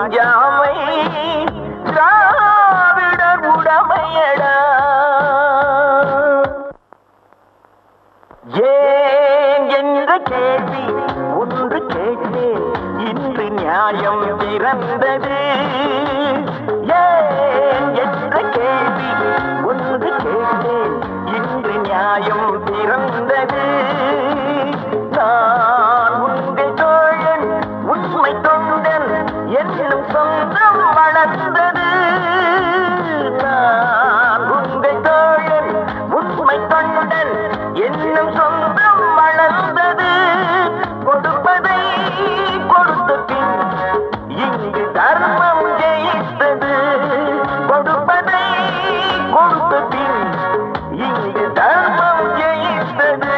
அஞ்சாமை திராவிடர் உடமையடா. ஏன் என்ற கேள்வி ஒன்று கேட்டேன், இன்று நியாயம் பிறந்தது. ஏன் என்ற கேள்வி ஒன்று கேட்டேன், இன்று நியாயம் பிறந்தது. நான் உங்கள் தோழன் உண்மை தொண்டன் என்னும் சொந்தம் வளர்ந்தது. நான் உங்கள் தோழன் உண்மை தொண்டன் என்னும் சொந்தம் வளர்ந்தது. கொடுப்பதை கொடுத்த பின் இங்கு தர்மம் ஜெயித்தது. கொடுப்பதை கொடுத்த பின் இங்கு தர்மம் ஜெயித்தது.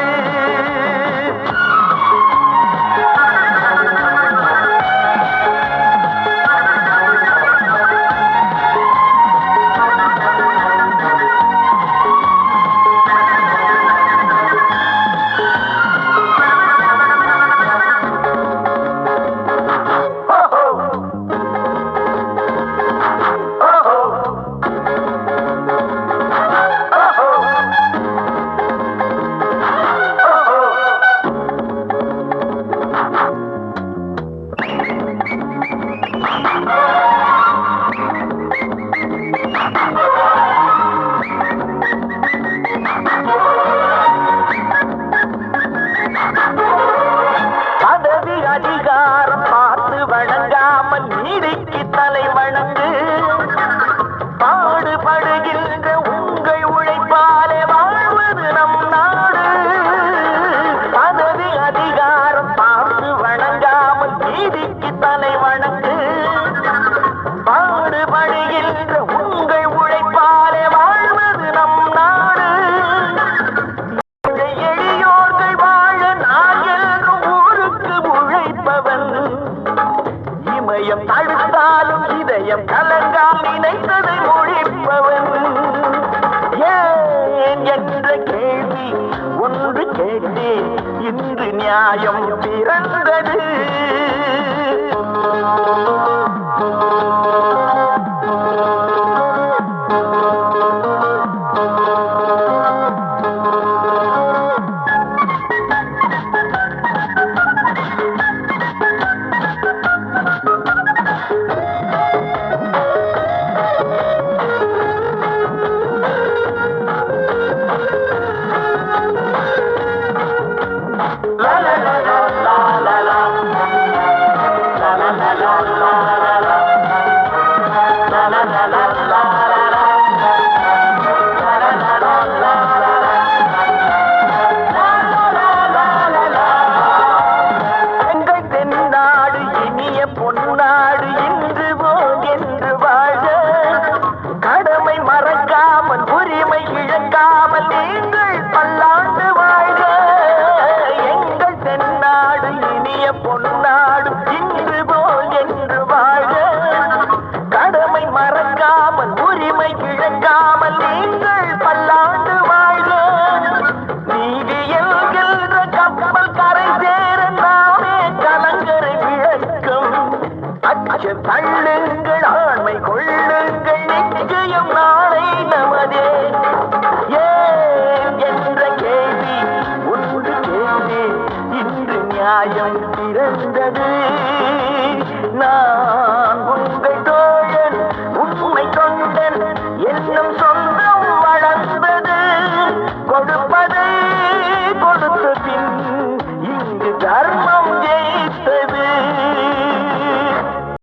பதவி அதிகாரம் பார்த்து வணங்காமல் நீதிக்கு தலை வணங்கு. பாடுபடுகின்ற உங்கள் உழைப்பாலே வாழ்வது நம் நாடு. பதவி அதிகாரம் பார்த்து வணங்காமல் நீதிக்கு தலை வணங்கு. பாடுபடுகின்ற உங்கள் உழைப்பாலே வாழ்வது நம் நாடு. எளியோர்கள் வாழ நான் என்றும் ஊருக்கு உழைப்பவன். இமயம் தடுத்தாலும் இதயம் கலங்கால் நினைத்ததை ஒழிப்பவன். ஏன் என்ற கேள்வி ஒன்று கேட்டேன், இன்று நியாயம் பிறந்தது. எங்கள் தென்னாடு இனிய பொன்னாடு இன்று போல் என்று வாழ. கடமை மறக்காமல் உரிமை இழக்காமல் நீங்கள் பல்லாண்டு வாழ்க. எங்கள் தென்னாடு இனிய பொன்னாடு இன்று போல் என்று வாழ. கடமை மறக்காமல் உரிமை இழக்காமல் நீங்கள் பல்லாண்டு வாழ்க. நீதி என்கின்ற கப்பல் கரை சேர நாமே கலங்கரை விளக்கும். அச்சம் தள்ளுங்கள், ஆண்மை கொள்ளுங்கள், நிச்சயம் நாளை நமதே. ஏன் என்ற கேள்வி ஒன்று கேட்டேன், இன்று நியாயம் பிறந்தது. நான் உங்கள் தோழன் உண்மை தொண்டன் என்னும் சொந்த